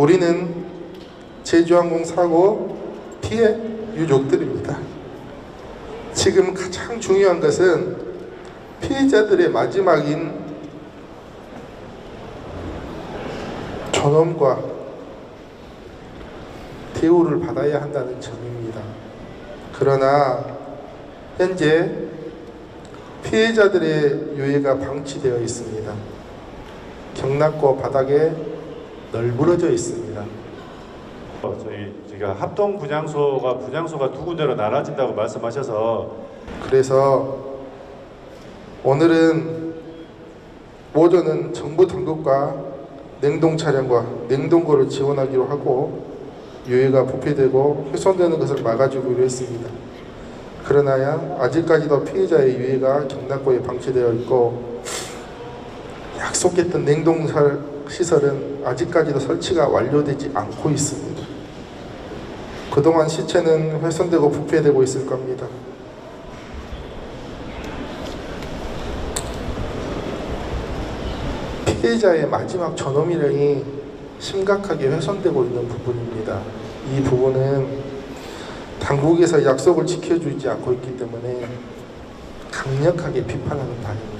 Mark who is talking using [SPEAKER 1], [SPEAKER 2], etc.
[SPEAKER 1] 우리는 제주항공 사고 피해 유족들입니다. 지금 가장 중요한 것은 피해자들의 마지막인 존엄과 대우를 받아야 한다는 점입니다. 그러나 현재 피해자들의 유해가 방치되어 있습니다. 경락고 바닥에 널브러져 있습니다.
[SPEAKER 2] 저희가 합동 분향소가 두 군데로 나눠진다고 말씀하셔서
[SPEAKER 1] 그래서 오늘은 오전은 정부 당국과 냉동 차량과 냉동고를 지원하기로 하고 유해가 부패되고 훼손되는 것을 막아주기로 했습니다. 그러나 아직까지도 피해자의 유해가 경락고에 방치되어 있고 약속했던 냉동 시설은 아직까지도 설치가 완료되지 않고 있습니다. 그동안 시체는 훼손되고 부패되고 있을 겁니다. 피해자의 마지막 존엄이령이 심각하게 훼손되고 있는 부분입니다. 이 부분은 당국에서 약속을 지켜주지 않고 있기 때문에 강력하게 비판하는 바입니다.